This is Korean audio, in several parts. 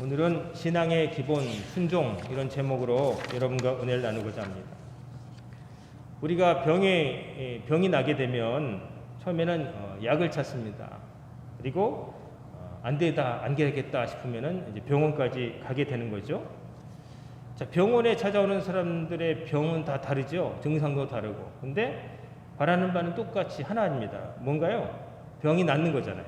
오늘은 신앙의 기본, 순종 이런 제목으로 여러분과 은혜를 나누고자 합니다. 우리가 병이 나게 되면 처음에는 약을 찾습니다. 그리고 안 되겠다 싶으면은 이제 병원까지 가게 되는 거죠. 자, 병원에 찾아오는 사람들의 병은 다 다르죠. 증상도 다르고. 근데 바라는 바는 똑같이 하나입니다. 뭔가요? 병이 낫는 거잖아요.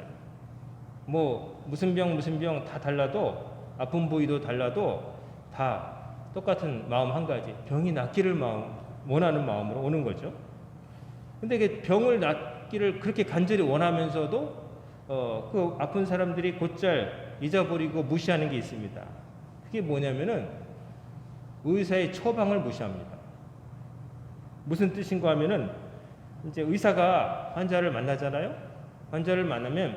뭐 무슨 병 다 달라도 아픈 부위도 달라도 다 똑같은 마음 한 가지, 병이 낫기를 원하는 마음으로 오는 거죠. 근데 이게 병을 낫기를 그렇게 간절히 원하면서도 그 아픈 사람들이 곧잘 잊어버리고 무시하는 게 있습니다. 그게 뭐냐면은 의사의 처방을 무시합니다. 무슨 뜻인가 하면은 이제 의사가 환자를 만나잖아요. 환자를 만나면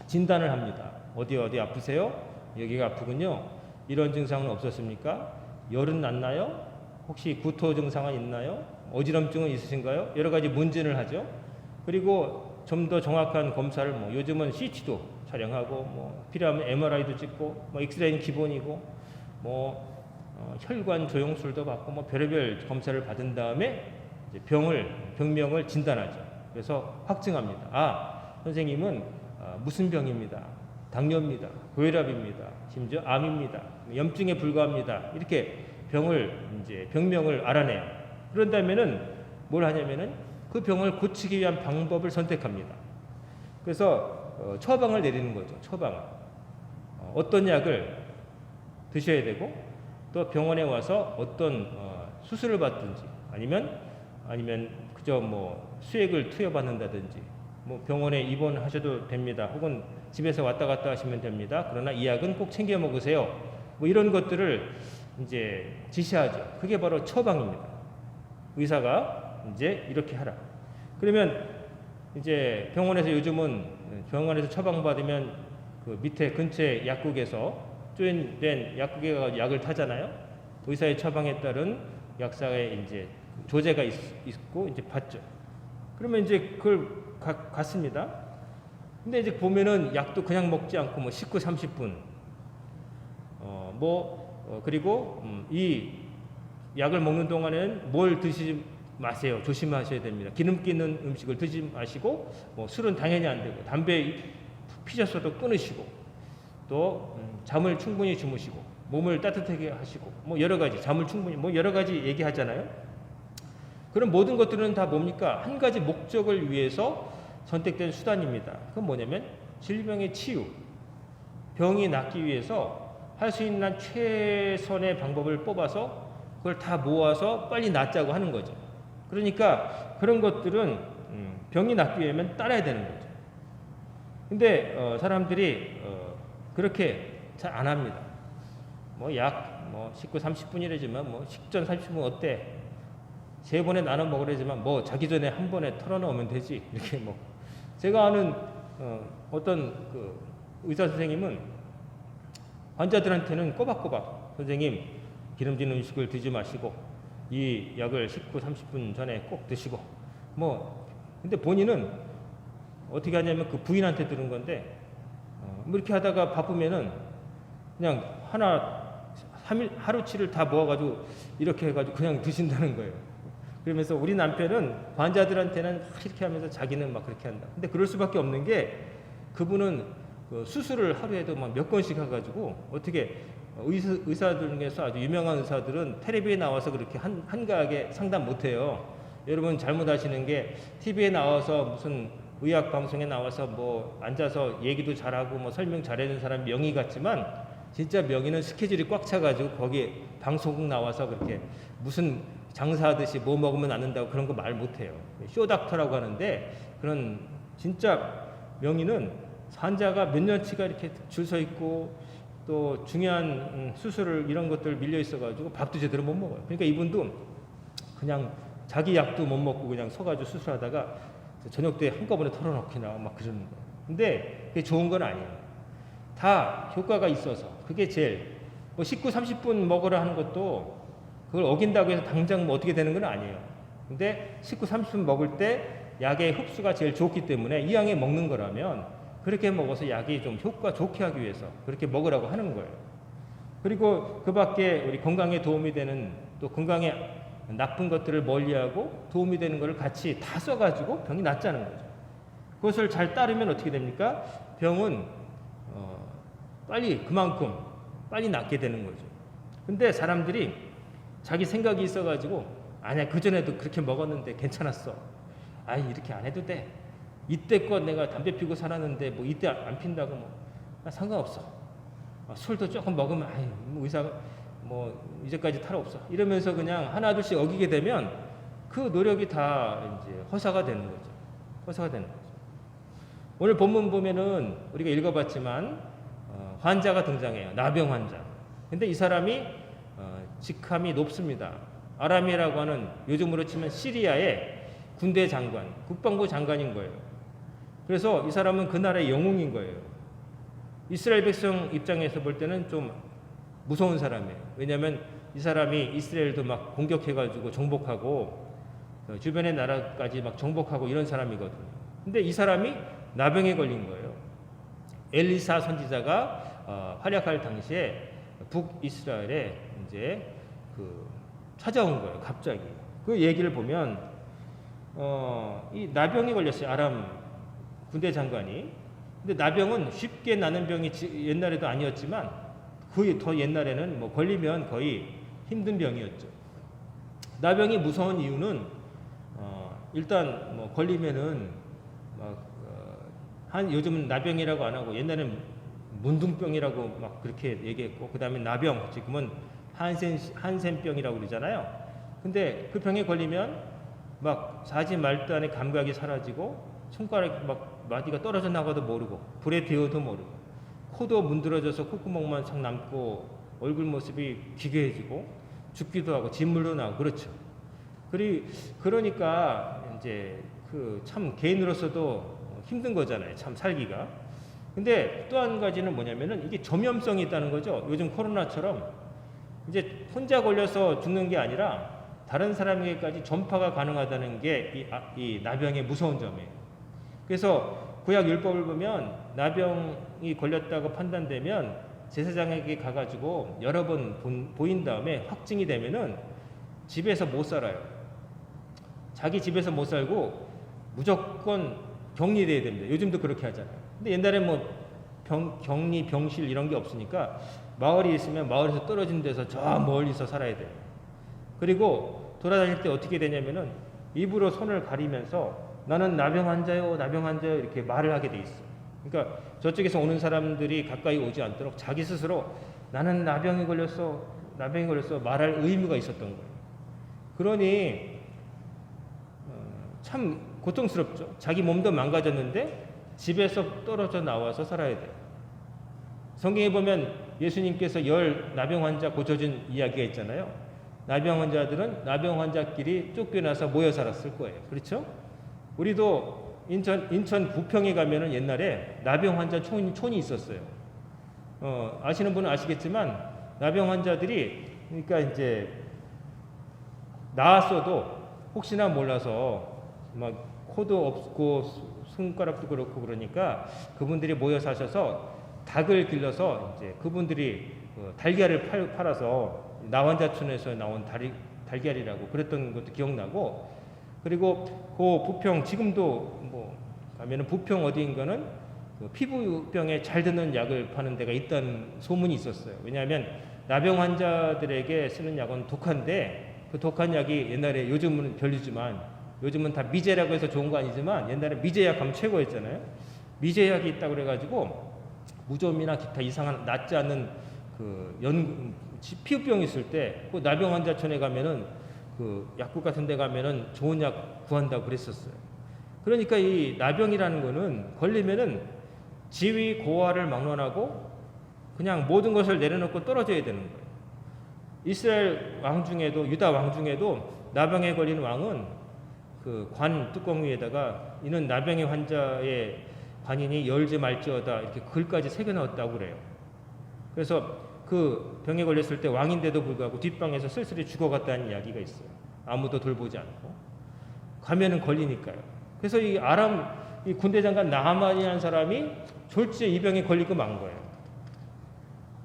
진단을 합니다. 어디 아프세요? 여기가 아프군요. 이런 증상은 없었습니까? 열은 났나요? 혹시 구토 증상은 있나요? 어지럼증은 있으신가요? 여러 가지 문진을 하죠. 그리고 좀 더 정확한 검사를 요즘은 CT도 촬영하고 필요하면 MRI도 찍고 엑스레이는 기본이고 혈관 조영술도 받고 별의별 검사를 받은 다음에 이제 병명을 진단하죠. 그래서 확증합니다. 선생님은 무슨 병입니다. 당뇨입니다. 고혈압입니다. 심지어 암입니다. 염증에 불과합니다. 이렇게 병명을 알아내요. 그런다면은 뭘 하냐면은 그 병을 고치기 위한 방법을 선택합니다. 그래서 처방을 내리는 거죠. 처방을. 어떤 약을 드셔야 되고 또 병원에 와서 어떤 수술을 받든지 아니면 그저 수액을 투여받는다든지 병원에 입원하셔도 됩니다. 혹은 집에서 왔다 갔다 하시면 됩니다. 그러나 이 약은 꼭 챙겨 먹으세요. 이런 것들을 이제 지시하죠. 그게 바로 처방입니다. 의사가 이제 이렇게 하라. 그러면 이제 병원에서 처방받으면 그 밑에 근처에 약국에서 조인된 약국에 가서 약을 타잖아요. 의사의 처방에 따른 약사의 이제 조제가 있고 이제 받죠. 그러면 이제 그걸 갔습니다. 근데 이제 보면은 약도 그냥 먹지 않고 식후 30분 그리고 이 약을 먹는 동안에는 뭘 드시지 마세요. 조심하셔야 됩니다. 기름기 있는 음식을 드시지 마시고 술은 당연히 안 되고 담배 피셨어도 끊으시고 또 잠을 충분히 주무시고 몸을 따뜻하게 하시고 여러 가지 잠을 충분히 여러 가지 얘기하잖아요. 그런 모든 것들은 다 뭡니까? 한 가지 목적을 위해서 선택된 수단입니다. 그건 뭐냐면 질병의 치유, 병이 낫기 위해서 할 수 있는 최선의 방법을 뽑아서 그걸 다 모아서 빨리 낫자고 하는 거죠. 그러니까 그런 것들은 병이 낫기 위해면 따라야 되는 거죠. 근데 사람들이 그렇게 잘 안 합니다. 식후 30분이라지만 식전 30분 어때? 3번에 나눠 먹으라지만 자기 전에 한 번에 털어넣으면 되지. 이렇게 제가 아는 어떤 그 의사 선생님은 환자들한테는 꼬박꼬박 선생님 기름진 음식을 드지 마시고 이 약을 식후 30분 전에 꼭 드시고 근데 본인은 어떻게 하냐면 그 부인한테 들은 건데 이렇게 하다가 바쁘면은 그냥 하루치를 다 모아가지고 이렇게 해가지고 그냥 드신다는 거예요. 그러면서 우리 남편은 환자들한테는 이렇게 하면서 자기는 그렇게 한다. 근데 그럴 수밖에 없는 게 그분은 그 수술을 하루에도 몇 건씩 해가지고 어떻게 의사들 중에서 아주 유명한 의사들은 텔레비에 나와서 그렇게 한가하게 상담 못해요. 여러분 잘못 아시는 게 TV에 나와서 무슨 의학 방송에 나와서 앉아서 얘기도 잘하고 설명 잘해주는 사람 명의 같지만 진짜 명의는 스케줄이 꽉 차가지고 거기 방송국 나와서 그렇게 무슨 장사하듯이 먹으면 낫는다고 그런 거 말 못해요. 쇼닥터라고 하는데 그런 진짜 명의는 환자가 몇 년치가 이렇게 줄 서 있고 또 중요한 수술을 이런 것들 밀려 있어가지고 밥도 제대로 못 먹어요. 그러니까 이분도 그냥 자기 약도 못 먹고 그냥 서가지고 수술하다가 저녁 때 한꺼번에 털어놓고 나와 그러는 거예요. 근데 그게 좋은 건 아니에요. 다 효과가 있어서 그게 제일 식후 30분 먹으라 하는 것도 그걸 어긴다고 해서 당장 어떻게 되는 건 아니에요. 근데 식후 30분 먹을 때 약의 흡수가 제일 좋기 때문에 이왕에 먹는 거라면 그렇게 먹어서 약이 좀 효과 좋게 하기 위해서 그렇게 먹으라고 하는 거예요. 그리고 그 밖에 우리 건강에 도움이 되는 또 건강에 나쁜 것들을 멀리하고 도움이 되는 것을 같이 다 써가지고 병이 낫자는 거죠. 그것을 잘 따르면 어떻게 됩니까? 병은 빨리 그만큼 빨리 낫게 되는 거죠. 근데 사람들이 자기 생각이 있어가지고 아니야 그전에도 그렇게 먹었는데 괜찮았어. 아이 이렇게 안 해도 돼. 이때껏 내가 담배 피고 살았는데 뭐 이때 안 핀다고 뭐 상관없어. 술도 조금 먹으면 아이 뭐 의사가 뭐 이제까지 탈 없어. 이러면서 그냥 하나 둘씩 어기게 되면 그 노력이 다 이제 허사가 되는 거죠. 허사가 되는 거죠. 오늘 본문 보면은 우리가 읽어봤지만 환자가 등장해요. 나병 환자. 근데 이 사람이 직함이 높습니다. 아람이라고 하는 요즘으로 치면 시리아의 군대 장관, 국방부 장관인 거예요. 그래서 이 사람은 그 나라의 영웅인 거예요. 이스라엘 백성 입장에서 볼 때는 좀 무서운 사람이에요. 왜냐하면 이 사람이 이스라엘도 막 공격해가지고 정복하고 주변의 나라까지 막 정복하고 이런 사람이거든요. 근데 이 사람이 나병에 걸린 거예요. 엘리사 선지자가 활약할 당시에 북이스라엘에 이제 찾아온 거예요. 갑자기 그 얘기를 보면 이 나병에 걸렸어요. 아람 군대 장관이. 근데 나병은 쉽게 나는 병이 옛날에도 아니었지만 거의 더 옛날에는 뭐 걸리면 거의 힘든 병이었죠. 나병이 무서운 이유는 일단 뭐 걸리면은 요즘은 나병이라고 안 하고 옛날에는 문둥병이라고 막 그렇게 얘기했고 그 다음에 나병 지금은 한센병이라고 그러잖아요. 근데 그 병에 걸리면 막 사지 말도 안에 감각이 사라지고 손가락 막 마디가 떨어져 나가도 모르고 불에 데워도 모르고 코도 문드러져서 콧구멍만 sak 남고 얼굴 모습이 기괴해지고 죽기도 하고 진물도 나고 그렇죠. 그러니까 이제 참 개인으로서도 힘든 거잖아요. 참 살기가. 근데 또 한 가지는 뭐냐면은 이게 전염성이 있다는 거죠. 요즘 코로나처럼 이제 혼자 걸려서 죽는 게 아니라 다른 사람에게까지 전파가 가능하다는 게 이 나병의 무서운 점이에요. 그래서 구약 율법을 보면 나병이 걸렸다고 판단되면 제사장에게 가가지고 여러 번 보인 다음에 확증이 되면은 집에서 못 살아요. 자기 집에서 못 살고 무조건 격리돼야 됩니다. 요즘도 그렇게 하잖아요. 근데 옛날에 뭐 격리, 병실 이런 게 없으니까 마을이 있으면 마을에서 떨어진 데서 저 멀리서 살아야 돼요. 그리고 돌아다닐 때 어떻게 되냐면은 입으로 손을 가리면서 나는 나병 환자요, 나병 환자요 이렇게 말을 하게 돼 있어. 그러니까 저쪽에서 오는 사람들이 가까이 오지 않도록 자기 스스로 나는 나병이 걸렸어 말할 의무가 있었던 거예요. 그러니 참 고통스럽죠. 자기 몸도 망가졌는데 집에서 떨어져 나와서 살아야 돼요. 성경에 보면 예수님께서 10 나병 환자 고쳐준 이야기가 있잖아요. 나병 환자들은 나병 환자끼리 쫓겨나서 모여 살았을 거예요. 그렇죠? 우리도 인천 부평에 가면은 옛날에 나병 환자 촌이 있었어요. 아시는 분은 아시겠지만 나병 환자들이 그러니까 이제 나았어도 혹시나 몰라서 막 코도 없고 손가락도 그렇고 그러니까 그분들이 모여 사셔서 닭을 길러서 이제 그분들이 달걀을 팔아서 나환자촌에서 나온 달걀이라고 그랬던 것도 기억나고 그리고 그 부평 지금도 뭐 가면은 부평 어디인가는 피부병에 잘 드는 약을 파는 데가 있다는 소문이 있었어요. 왜냐하면 나병 환자들에게 쓰는 약은 독한데 그 독한 약이 옛날에 요즘은 별리지만 요즘은 다 미제라고 해서 좋은 거 아니지만 옛날에 미제약 하면 최고였잖아요. 미제약이 있다고 그래가지고 무좀이나 기타 이상한 낫지 않는 피부병 있을 때 그 나병 환자촌에 가면은 그 약국 같은 데 가면은 좋은 약 구한다고 그랬었어요. 그러니까 이 나병이라는 거는 걸리면은 지위 고하를 막론하고 그냥 모든 것을 내려놓고 떨어져야 되는 거예요. 이스라엘 왕 중에도 유다 왕 중에도 나병에 걸린 왕은 그 관 뚜껑 위에다가 이는 나병의 환자의 관인이 열지 말지어다 이렇게 글까지 새겨 넣었다고 그래요. 그래서 그 병에 걸렸을 때 왕인데도 불구하고 뒷방에서 쓸쓸히 죽어갔다는 이야기가 있어요. 아무도 돌보지 않고 가면은 걸리니까요. 그래서 이 군대 장관 나하만이라는 사람이 졸지에 이 병에 걸리고 만 거예요.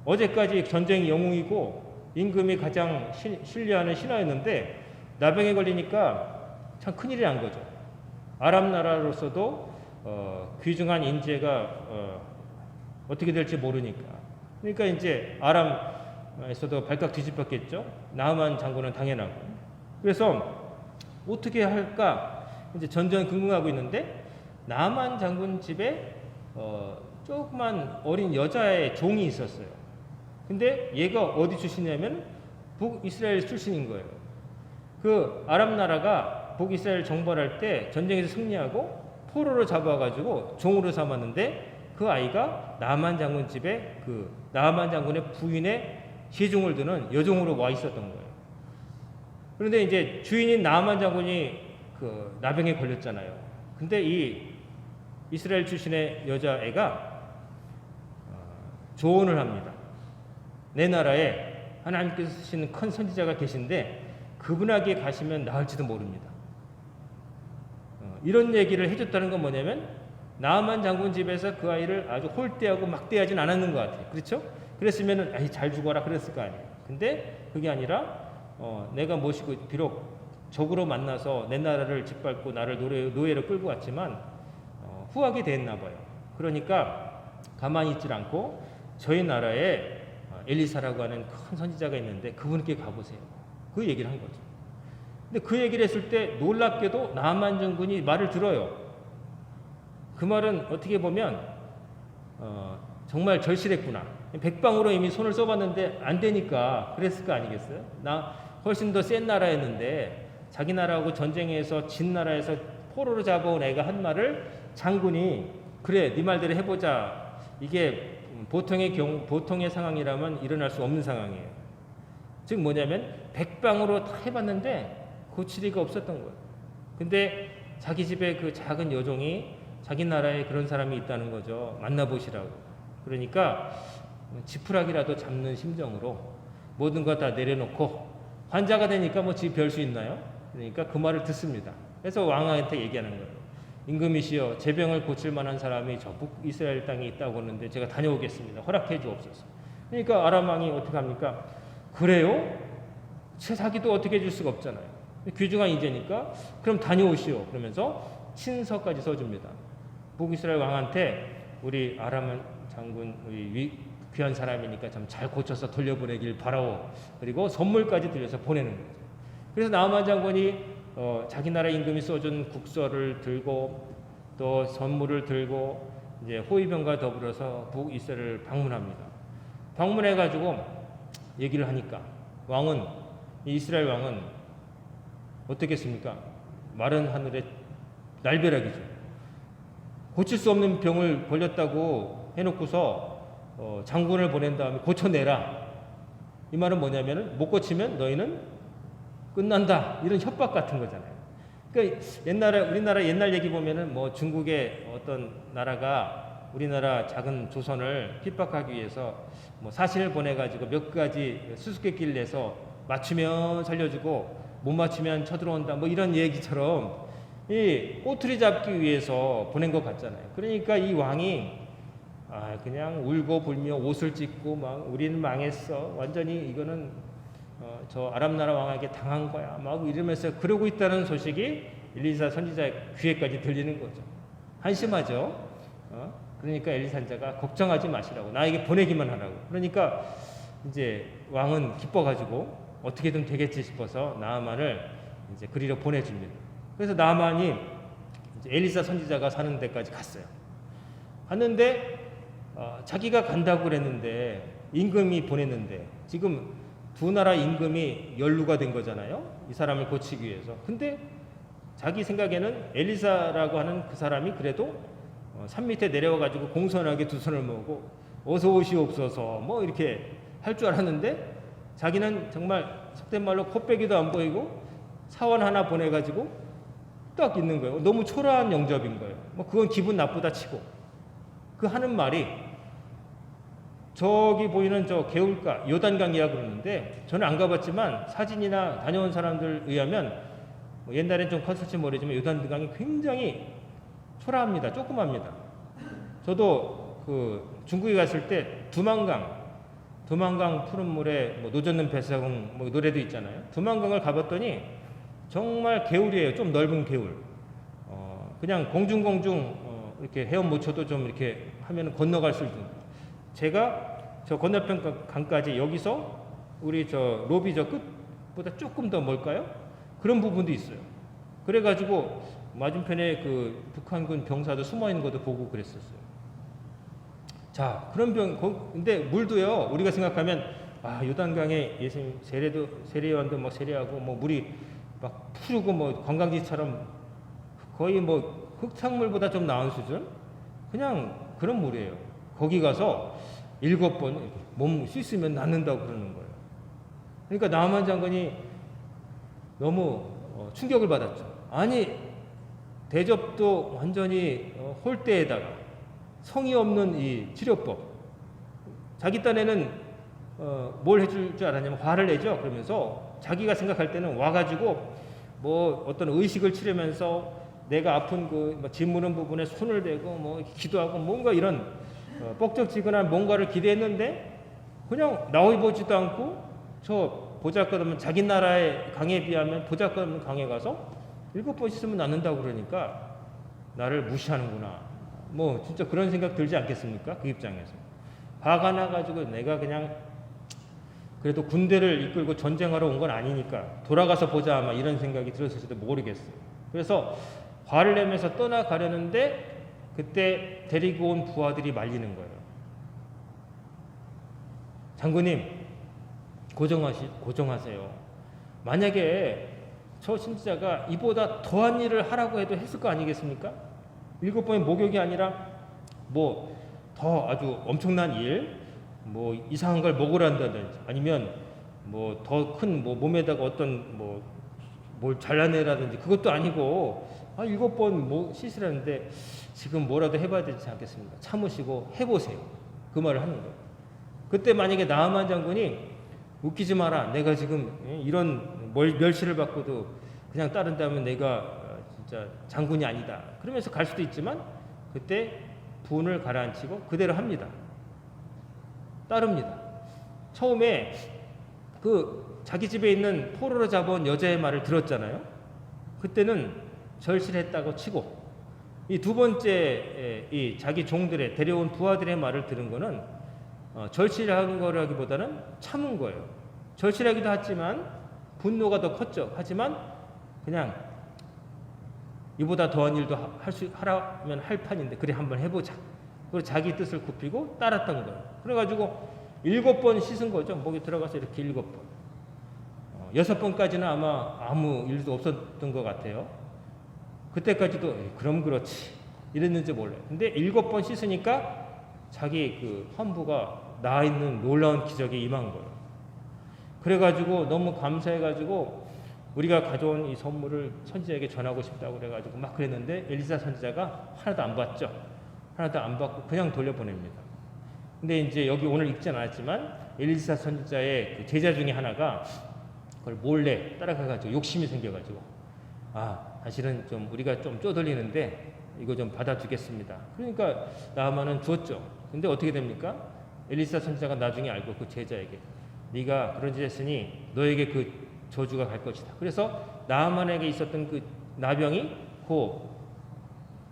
어제까지 전쟁이 영웅이고 임금이 가장 신뢰하는 신하였는데 나병에 걸리니까 참 큰일이 난 거죠. 아람 나라로서도 귀중한 인재가 어떻게 될지 모르니까. 그러니까 이제 아람에서도 발칵 뒤집혔겠죠. 나아만 장군은 당연하고. 그래서 어떻게 할까 이제 전전긍긍하고 있는데 나아만 장군 집에 조그만 어린 여자의 종이 있었어요. 근데 얘가 어디 출신이냐면 북이스라엘 출신인 거예요. 그 아람 나라가 북이스라엘 정벌할 때 전쟁에서 승리하고 포로로 잡아가지고 종으로 삼았는데 그 아이가 나아만 장군 집에 그 나아만 장군의 부인의 시종을 두는 여종으로 와 있었던 거예요. 그런데 이제 주인인 나아만 장군이 그 나병에 걸렸잖아요. 근데 이 이스라엘 출신의 여자애가 조언을 합니다. 내 나라에 하나님께서 쓰시는 큰 선지자가 계신데 그분에게 가시면 나을지도 모릅니다. 이런 얘기를 해줬다는 건 뭐냐면 나아만 장군 집에서 그 아이를 아주 홀대하고 막대하진 않았는 것 같아요. 그렇죠? 그랬으면은 아이 잘 죽어라 그랬을 거 아니에요. 근데 그게 아니라 내가 모시고 비록 적으로 만나서 내 나라를 짓밟고 나를 노예로 끌고 왔지만 후하게 됐나 봐요. 그러니까 가만히 있질 않고 저희 나라에 엘리사라고 하는 큰 선지자가 있는데 그분께 가보세요. 그 얘기를 한 거죠. 근데 그 얘기를 했을 때 놀랍게도 나아만 장군이 말을 들어요. 그 말은 어떻게 보면 정말 절실했구나. 백방으로 이미 손을 써봤는데 안 되니까 그랬을 거 아니겠어요? 나 훨씬 더 센 나라였는데 자기 나라하고 전쟁에서 진 나라에서 포로로 잡아온 애가 한 말을 장군이 그래 네 말대로 해보자. 이게 보통의 상황이라면 일어날 수 없는 상황이에요. 즉 뭐냐면 백방으로 다 해봤는데 고칠 리가 없었던 거예요. 근데 자기 집에 그 작은 여종이 자기 나라에 그런 사람이 있다는 거죠. 만나보시라고. 그러니까 지푸라기라도 잡는 심정으로 모든 거 다 내려놓고 환자가 되니까 뭐 지 별 수 있나요? 그러니까 그 말을 듣습니다. 그래서 왕한테 얘기하는 거예요. 임금이시여 제 병을 고칠 만한 사람이 저 북이스라엘 땅에 있다고 하는데 제가 다녀오겠습니다. 허락해 주옵소서. 그러니까 아람 왕이 어떻게 합니까? 그래요? 자기도 어떻게 해줄 수가 없잖아요. 귀중한 인재니까 그럼 다녀오시오. 그러면서 친서까지 써줍니다. 북이스라엘 왕한테 우리 아람 장군 우리 귀한 사람이니까 좀 잘 고쳐서 돌려보내길 바라오. 그리고 선물까지 들려서 보내는 거죠. 그래서 나아만 장군이 자기 나라 임금이 써준 국서를 들고 또 선물을 들고 이제 호위병과 더불어서 북이스라엘을 방문합니다. 방문해가지고 얘기를 하니까 이스라엘 왕은 어떻겠습니까? 마른 하늘에 날벼락이죠. 고칠 수 없는 병을 걸렸다고 해놓고서 장군을 보낸 다음에 고쳐내라. 이 말은 뭐냐면 못 고치면 너희는 끝난다. 이런 협박 같은 거잖아요. 그러니까 우리나라 옛날 얘기 보면은 뭐 중국의 어떤 나라가 우리나라 작은 조선을 핍박하기 위해서 뭐 사신을 보내가지고 몇 가지 수수께끼를 내서 맞추면 살려주고 못 맞추면 쳐들어온다. 뭐 이런 얘기처럼 이 꼬투리 잡기 위해서 보낸 것 같잖아요. 그러니까 이 왕이 그냥 울고 불며 옷을 찢고 막 우리는 망했어. 완전히 이거는 저 아람 나라 왕에게 당한 거야. 막 이러면서 그러고 있다는 소식이 엘리사 선지자의 귀에까지 들리는 거죠. 한심하죠. 그러니까 엘리사 선지자가 걱정하지 마시라고 나에게 보내기만 하라고. 그러니까 이제 왕은 기뻐가지고 어떻게든 되겠지 싶어서 나아만을 이제 그리로 보내줍니다. 그래서 나아만이 이제 엘리사 선지자가 사는 데까지 갔어요. 갔는데 자기가 간다고 그랬는데 임금이 보냈는데 지금 두 나라 임금이 연루가 된 거잖아요. 이 사람을 고치기 위해서. 근데 자기 생각에는 엘리사라고 하는 그 사람이 그래도 산 밑에 내려와가지고 공손하게 두 손을 모으고 어서 오시옵소서 뭐 이렇게 할 줄 알았는데 자기는 정말 속된 말로 코빼기도 안 보이고 사원 하나 보내가지고 딱 있는 거예요. 너무 초라한 영접인 거예요. 뭐 그건 기분 나쁘다 치고 그 하는 말이 저기 보이는 저 개울가 요단강이라 그러는데 저는 안 가봤지만 사진이나 다녀온 사람들 의하면 뭐 옛날엔 좀 컸을지 모르지만 요단강이 굉장히 초라합니다. 조그맣니다. 저도 그 중국에 갔을 때 두만강 두만강 푸른 물에 뭐 노젓는 뱃사공 뭐 노래도 있잖아요. 두만강을 가봤더니 정말 개울이에요. 좀 넓은 개울. 그냥 공중공중 이렇게 헤엄 못 쳐도 좀 이렇게 하면 건너갈 수 있는. 제가 저 건너편 강까지 여기서 우리 저 로비 저 끝보다 조금 더 멀까요? 그런 부분도 있어요. 그래가지고 맞은편에 그 북한군 병사도 숨어 있는 것도 보고 그랬었어요. 자, 그런 근데 물도요, 우리가 생각하면, 요단강에 예수님 세례요한도 막 세례하고, 뭐 물이 막 푸르고 뭐 관광지처럼 거의 뭐 흙탕물보다 좀 나은 수준? 그냥 그런 물이에요. 거기 가서 7번 몸 씻으면 낫는다고 그러는 거예요. 그러니까 나만 장군이 너무 충격을 받았죠. 아니, 대접도 완전히 홀대에다가 성의 없는 이 치료법. 자기 딴에는 뭘 해줄 줄 알았냐면 화를 내죠. 그러면서 자기가 생각할 때는 와가지고 뭐 어떤 의식을 치르면서 내가 아픈 그 짓무는 부분에 손을 대고 뭐 기도하고 뭔가 이런 뻑적지근한 뭔가를 기대했는데 그냥 나와보지도 않고 저 보잘것없는 자기 나라의 강에 비하면 보잘것없는 강에 가서 7번 씻으면 낫는다고 그러니까 나를 무시하는구나. 뭐 진짜 그런 생각 들지 않겠습니까? 그 입장에서. 화가 나가지고 내가 그냥 그래도 군대를 이끌고 전쟁하러 온 건 아니니까 돌아가서 보자 아마 이런 생각이 들었을지도 모르겠어요. 그래서 화를 내면서 떠나가려는데 그때 데리고 온 부하들이 말리는 거예요. 장군님 고정하세요. 만약에 저 신자가 이보다 더한 일을 하라고 해도 했을 거 아니겠습니까? 7번의 목욕이 아니라 뭐 더 아주 엄청난 일, 뭐 이상한 걸 먹으란다든지 아니면 뭐 더 큰 뭐 몸에다가 어떤 뭐 뭘 잘라내라든지 그것도 아니고 7번 뭐 씻으라는데 지금 뭐라도 해봐야 되지 않겠습니까? 참으시고 해보세요. 그 말을 하는 거예요. 그때 만약에 나아만 장군이 웃기지 마라. 내가 지금 이런 멸시를 받고도 그냥 따른다면 내가 진짜 장군이 아니다. 그러면서 갈 수도 있지만 그때 분을 가라앉히고 그대로 합니다. 따릅니다. 처음에 그 자기 집에 있는 포로로 잡아온 여자의 말을 들었잖아요. 그때는 절실했다고 치고 이 두 번째 이 자기 종들의 데려온 부하들의 말을 들은 거는 절실한 거라기보다는 참은 거예요. 절실하기도 하지만 분노가 더 컸죠. 하지만 그냥 이보다 더한 일도 하라면 할 판인데 그래 한번 해보자. 그리고 자기 뜻을 굽히고 따랐던 거예요. 그래가지고 7번 씻은 거죠. 목에 들어가서 이렇게 7번. 6번까지는 아마 아무 일도 없었던 것 같아요. 그때까지도 그럼 그렇지 이랬는지 몰라요. 근데 7번 씻으니까 자기 그 환부가 나아 있는 놀라운 기적이 임한 거예요. 그래가지고 너무 감사해가지고 우리가 가져온 이 선물을 선지자에게 전하고 싶다고 그래가지고 막 그랬는데 엘리사 선지자가 하나도 안 받죠. 하나도 안 받고 그냥 돌려보냅니다. 근데 이제 여기 오늘 읽진 않았지만 엘리사 선지자의 그 제자 중에 하나가 그걸 몰래 따라가가지고 욕심이 생겨가지고 사실은 좀 우리가 좀 쪼들리는데 이거 좀 받아주겠습니다. 그러니까 나아만은 줬죠. 근데 어떻게 됩니까? 엘리사 선지자가 나중에 알고 그 제자에게 네가 그런 짓 했으니 너에게 그 저주가 갈 것이다. 그래서 나아만에게 있었던 그 나병이 그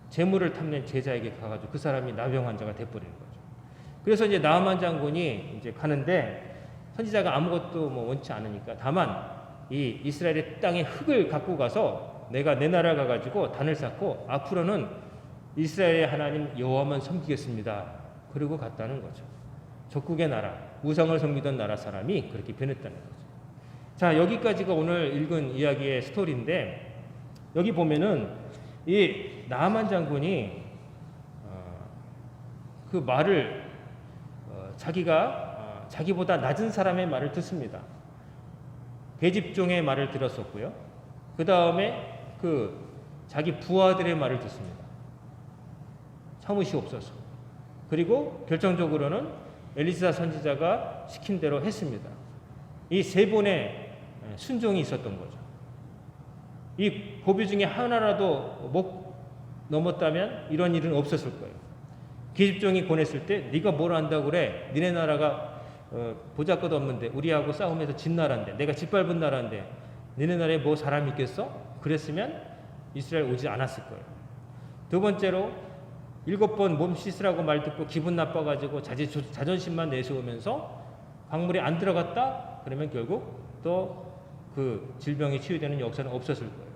재물을 탐낸 제자에게 가가지고 그 사람이 나병 환자가 돼버리는 거죠. 그래서 이제 나아만 장군이 이제 가는데 선지자가 아무것도 뭐 원치 않으니까 다만 이 이스라엘의 땅에 흙을 갖고 가서 내가 내 나라 가가지고 단을 쌓고 앞으로는 이스라엘의 하나님 여호와만 섬기겠습니다. 그리고 갔다는 거죠. 적국의 나라, 우상을 섬기던 나라 사람이 그렇게 변했다는 거죠. 자, 여기까지가 오늘 읽은 이야기의 스토리인데 여기 보면은 이 나아만 장군이 그 말을 자기가 자기보다 낮은 사람의 말을 듣습니다. 계집종의 말을 들었었고요. 그 다음에 그 자기 부하들의 말을 듣습니다. 참으시옵소서. 그리고 결정적으로는 엘리사 선지자가 시킨 대로 했습니다. 이 세 번의 순종이 있었던 거죠. 이 고비 중에 하나라도 못 넘었다면 이런 일은 없었을 거예요. 계집종이 권했을 때 네가 뭘 안다고 그래? 니네 나라가 보잘것 없는데 우리하고 싸움에서 진 나라인데 내가 짓밟은 나라인데 너네 나라에 뭐 사람 있겠어? 그랬으면 이스라엘 오지 않았을 거예요. 두 번째로 7번 몸 씻으라고 말 듣고 기분 나빠가지고 자존심만 내세우면서 광물에 안 들어갔다? 그러면 결국 또 그 질병이 치유되는 역사는 없었을 거예요.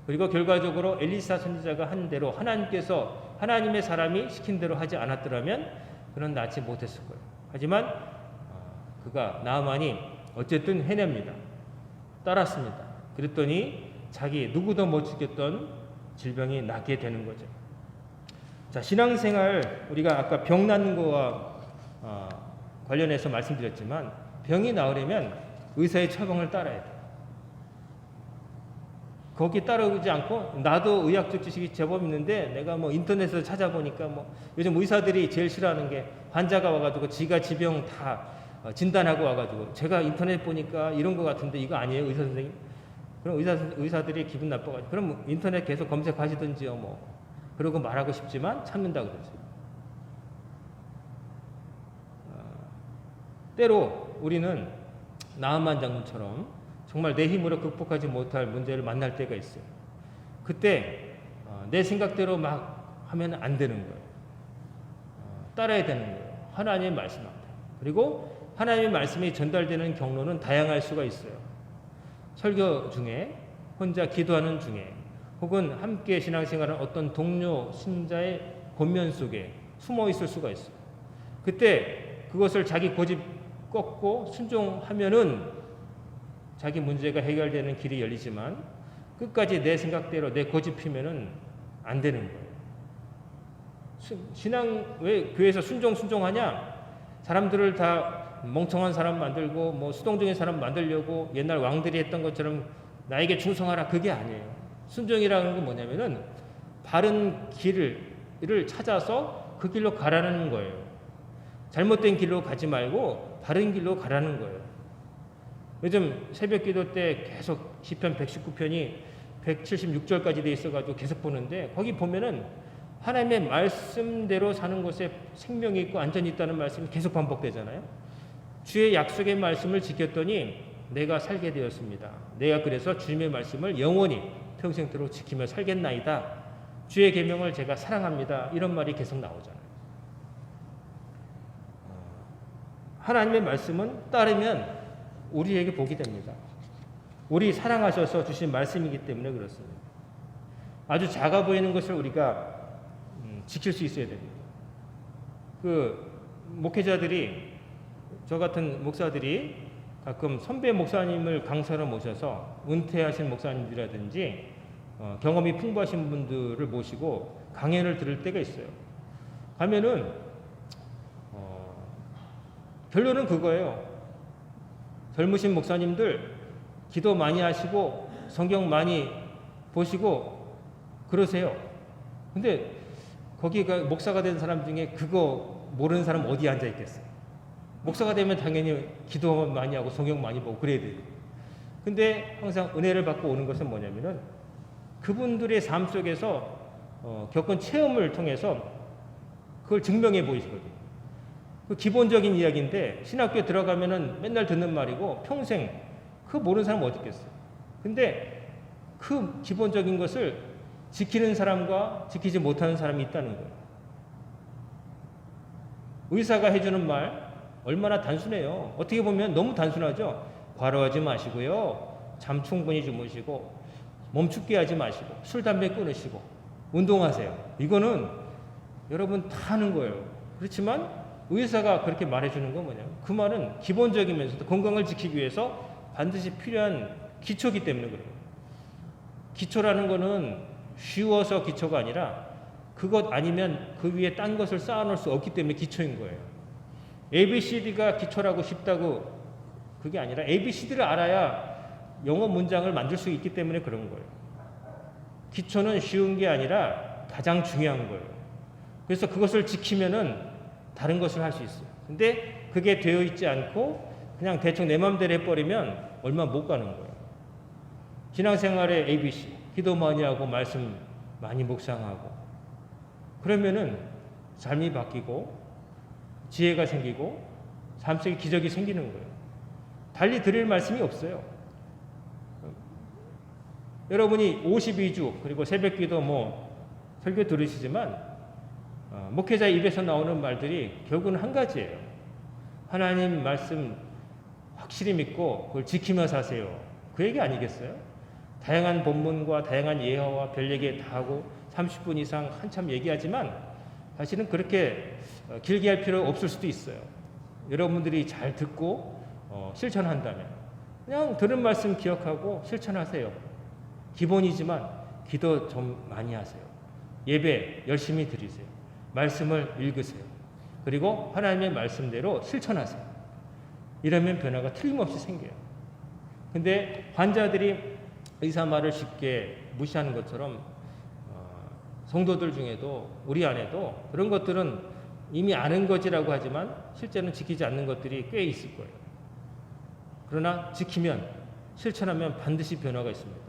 그리고 결과적으로 엘리사 선지자가 한 대로 하나님께서 하나님의 사람이 시킨 대로 하지 않았더라면 그는 낫지 못했을 거예요. 하지만 그가 나아만이 어쨌든 해냅니다. 따랐습니다. 그랬더니 자기 누구도 못 죽였던 질병이 낫게 되는 거죠. 자, 신앙생활 우리가 아까 병 낫는 거와 관련해서 말씀드렸지만 병이 나으려면 의사의 처방을 따라야 돼요. 거기 따르지 않고 나도 의학적 지식이 제법 있는데 내가 뭐 인터넷에서 찾아보니까 뭐 요즘 의사들이 제일 싫어하는 게 환자가 와가지고 지가 지병 다 진단하고 와가지고 제가 인터넷 보니까 이런 거 같은데 이거 아니에요 의사 선생님? 그럼 의사들이 기분 나빠가지고 그럼 인터넷 계속 검색하시든지요 뭐 그러고 말하고 싶지만 참는다 그러죠. 때로 우리는 나아만 장군처럼 정말 내 힘으로 극복하지 못할 문제를 만날 때가 있어요. 그때 내 생각대로 막 하면 안 되는 거예요. 따라야 되는 거예요. 하나님의 말씀 앞에. 그리고 하나님의 말씀이 전달되는 경로는 다양할 수가 있어요. 설교 중에 혼자 기도하는 중에 혹은 함께 신앙생활하는 어떤 동료 신자의 권면 속에 숨어 있을 수가 있어요. 그때 그것을 자기 고집 꺾고 순종하면은 자기 문제가 해결되는 길이 열리지만 끝까지 내 생각대로 내 고집 피면은 안 되는 거예요. 신앙 왜 교회에서 순종하냐? 사람들을 다 멍청한 사람 만들고 뭐 수동적인 사람 만들려고 옛날 왕들이 했던 것처럼 나에게 충성하라 그게 아니에요. 순종이라는 게 뭐냐면은 바른 길을 찾아서 그 길로 가라는 거예요. 잘못된 길로 가지 말고 바른 길로 가라는 거예요. 요즘 새벽 기도 때 계속 시편 119편이 176절까지 돼 있어가지고 계속 보는데 거기 보면은 하나님의 말씀대로 사는 것에 생명이 있고 안전이 있다는 말씀이 계속 반복되잖아요. 주의 약속의 말씀을 지켰더니 내가 살게 되었습니다. 내가 그래서 주님의 말씀을 영원히 평생토록 지키며 살겠나이다. 주의 계명을 제가 사랑합니다. 이런 말이 계속 나오잖아요. 하나님의 말씀은 따르면 우리에게 복이 됩니다. 우리 사랑하셔서 주신 말씀이기 때문에 그렇습니다. 아주 작아 보이는 것을 우리가 지킬 수 있어야 됩니다. 그 목회자들이 저 같은 목사들이 가끔 선배 목사님을 강사로 모셔서 은퇴하신 목사님들이라든지 경험이 풍부하신 분들을 모시고 강연을 들을 때가 있어요. 가면은 결론은 그거예요. 젊으신 목사님들 기도 많이 하시고 성경 많이 보시고 그러세요. 근데 거기가 목사가 된 사람 중에 그거 모르는 사람 어디 앉아 있겠어요? 목사가 되면 당연히 기도 많이 하고 성경 많이 보고 그래야 돼요. 근데 항상 은혜를 받고 오는 것은 뭐냐면은 그분들의 삶 속에서 겪은 체험을 통해서 그걸 증명해 보이시거든요. 그 기본적인 이야기인데 신학교에 들어가면은 맨날 듣는 말이고 평생 그 모르는 사람 어디 있겠어요. 근데 그 기본적인 것을 지키는 사람과 지키지 못하는 사람이 있다는 거예요. 의사가 해주는 말 얼마나 단순해요. 어떻게 보면 너무 단순하죠. 과로하지 마시고요. 잠 충분히 주무시고 몸 춥게 하지 마시고 술 담배 끊으시고 운동하세요. 이거는 여러분 다 하는 거예요. 그렇지만 의사가 그렇게 말해주는 건 뭐냐면 그 말은 기본적이면서도 건강을 지키기 위해서 반드시 필요한 기초이기 때문에 그래요. 기초라는 거는 쉬워서 기초가 아니라 그것 아니면 그 위에 딴 것을 쌓아놓을 수 없기 때문에 기초인 거예요. ABCD가 기초라고 쉽다고 그게 아니라 ABCD를 알아야 영어 문장을 만들 수 있기 때문에 그런 거예요. 기초는 쉬운 게 아니라 가장 중요한 거예요. 그래서 그것을 지키면은 다른 것을 할 수 있어요. 근데 그게 되어 있지 않고 그냥 대충 내 마음대로 해버리면 얼마 못 가는 거예요. 신앙생활의 ABC, 기도 많이 하고 말씀 많이 묵상하고 그러면은 삶이 바뀌고 지혜가 생기고 삶 속에 기적이 생기는 거예요. 달리 드릴 말씀이 없어요. 여러분이 52주 그리고 새벽기도 설교 들으시지만 목회자 입에서 나오는 말들이 결국은 한 가지예요. 하나님 말씀 확실히 믿고 그걸 지키며 사세요. 그 얘기 아니겠어요? 다양한 본문과 다양한 예화와 별 얘기 다 하고 30분 이상 한참 얘기하지만 사실은 그렇게 길게 할 필요 없을 수도 있어요. 여러분들이 잘 듣고 실천한다면 그냥 들은 말씀 기억하고 실천하세요. 기본이지만 기도 좀 많이 하세요. 예배 열심히 드리세요. 말씀을 읽으세요. 그리고 하나님의 말씀대로 실천하세요. 이러면 변화가 틀림없이 생겨요. 근데 환자들이 의사 말을 쉽게 무시하는 것처럼 성도들 중에도 우리 안에도 그런 것들은 이미 아는 것이라고 하지만 실제는 지키지 않는 것들이 꽤 있을 거예요. 그러나 지키면 실천하면 반드시 변화가 있습니다.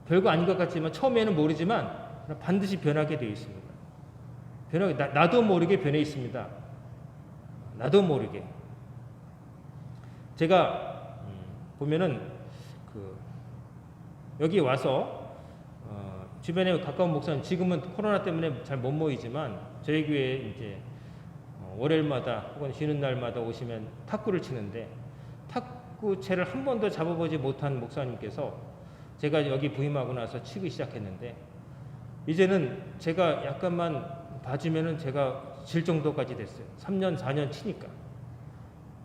별거 아닌 것 같지만 처음에는 모르지만 반드시 변하게 되어 있습니다. 나도 모르게 변해 있습니다. 나도 모르게. 제가 보면은 여기 와서 주변에 가까운 목사님 지금은 코로나 때문에 잘 못 모이지만 저희 교회에 이제 월요일마다 혹은 쉬는 날마다 오시면 탁구를 치는데 탁구채를 한 번도 잡아보지 못한 목사님께서 제가 여기 부임하고 나서 치기 시작했는데 이제는 제가 약간만 봐주면은 제가 질 정도까지 됐어요. 3년 4년 치니까.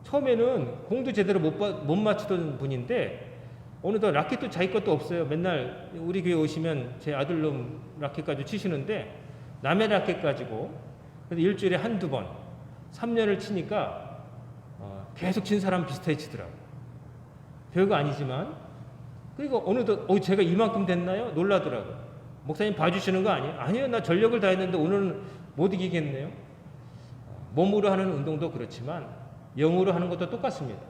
처음에는 공도 제대로 못 맞추던 분인데 어느덧 라켓도 자기 것도 없어요. 맨날 우리 교회 오시면 제 아들놈 라켓 가지고 치시는데 남의 라켓 가지고 그래서 일주일에 한두 번 3년을 치니까 계속 친 사람 비슷하게 치더라고요. 별거 아니지만 그리고 어느덧 제가 이만큼 됐나요? 놀라더라고요. 목사님 봐주시는 거 아니에요? 아니요, 나 전력을 다했는데 오늘은 못 이기겠네요. 몸으로 하는 운동도 그렇지만 영으로 하는 것도 똑같습니다.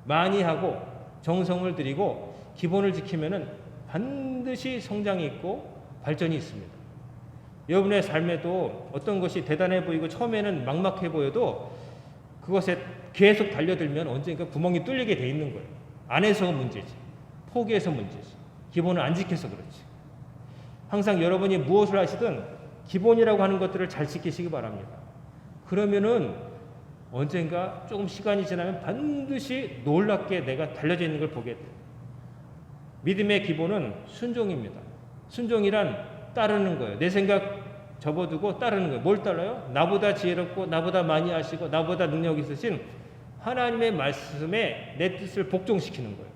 많이 하고 정성을 들이고 기본을 지키면은 반드시 성장이 있고 발전이 있습니다. 여러분의 삶에도 어떤 것이 대단해 보이고 처음에는 막막해 보여도 그것에 계속 달려들면 언젠가 구멍이 뚫리게 돼 있는 거예요. 안에서 문제지. 포기해서 문제지. 기본을 안 지켜서 그렇지. 항상 여러분이 무엇을 하시든 기본이라고 하는 것들을 잘 지키시기 바랍니다. 그러면은 언젠가 조금 시간이 지나면 반드시 놀랍게 내가 달려져 있는 걸 보게 돼요. 믿음의 기본은 순종입니다. 순종이란 따르는 거예요. 내 생각 접어두고 따르는 거예요. 뭘 따라요? 나보다 지혜롭고 나보다 많이 아시고 나보다 능력 있으신 하나님의 말씀에 내 뜻을 복종시키는 거예요.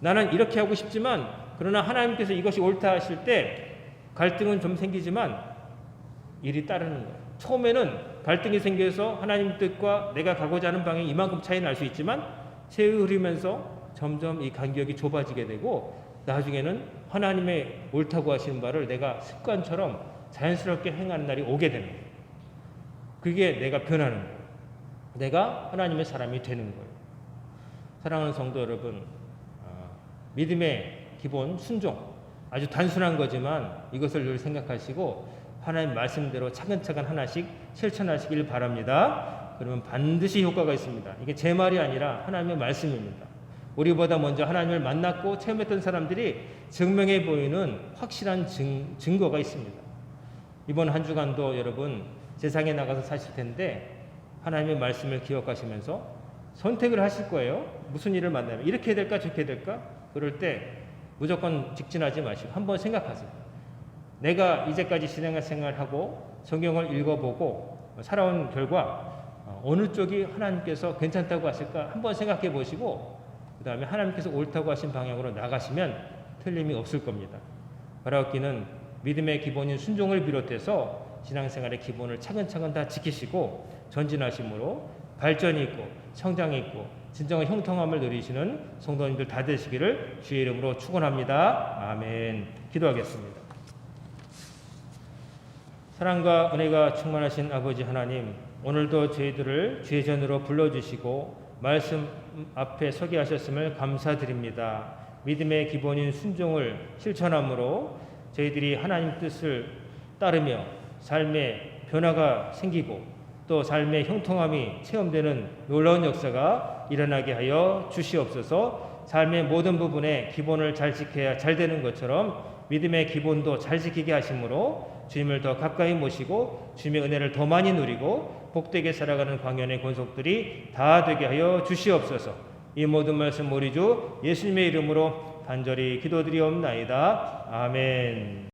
나는 이렇게 하고 싶지만 그러나 하나님께서 이것이 옳다 하실 때 갈등은 좀 생기지만 일이 따르는 거예요. 처음에는 갈등이 생겨서 하나님 뜻과 내가 가고자 하는 방향이 이만큼 차이 날 수 있지만 세월이 흐르면서 점점 이 간격이 좁아지게 되고 나중에는 하나님의 옳다고 하시는 바를 내가 습관처럼 자연스럽게 행하는 날이 오게 되는 거예요. 그게 내가 변하는 거예요. 내가 하나님의 사람이 되는 거예요. 사랑하는 성도 여러분, 믿음의 기본 순종 아주 단순한 거지만 이것을 늘 생각하시고 하나님 말씀대로 차근차근 하나씩 실천하시길 바랍니다. 그러면 반드시 효과가 있습니다. 이게 제 말이 아니라 하나님의 말씀입니다. 우리보다 먼저 하나님을 만났고 체험했던 사람들이 증명해 보이는 확실한 증거가 있습니다. 이번 한 주간도 여러분 세상에 나가서 사실 텐데 하나님의 말씀을 기억하시면서 선택을 하실 거예요. 무슨 일을 만나면 이렇게 될까 저렇게 될까? 그럴 때 무조건 직진하지 마시고 한번 생각하세요. 내가 이제까지 신앙의 생활하고 성경을 읽어보고 살아온 결과 어느 쪽이 하나님께서 괜찮다고 하실까 한번 생각해 보시고 그 다음에 하나님께서 옳다고 하신 방향으로 나가시면 틀림이 없을 겁니다. 바라옵기는 믿음의 기본인 순종을 비롯해서 신앙생활의 기본을 차근차근 다 지키시고 전진하심으로 발전이 있고 성장이 있고 진정한 형통함을 누리시는 성도님들 다 되시기를 주의 이름으로 축원합니다. 아멘. 기도하겠습니다. 사랑과 은혜가 충만하신 아버지 하나님, 오늘도 저희들을 주의 전으로 불러주시고 말씀 앞에 서게 하셨음을 감사드립니다. 믿음의 기본인 순종을 실천함으로 저희들이 하나님 뜻을 따르며 삶의 변화가 생기고 또 삶의 형통함이 체험되는 놀라운 역사가 일어나게 하여 주시옵소서. 삶의 모든 부분에 기본을 잘 지켜야 잘 되는 것처럼 믿음의 기본도 잘 지키게 하심으로 주님을 더 가까이 모시고 주님의 은혜를 더 많이 누리고 복되게 살아가는 광연의 권속들이 다 되게 하여 주시옵소서. 이 모든 말씀 우리 주 예수님의 이름으로 간절히 기도드리옵나이다. 아멘.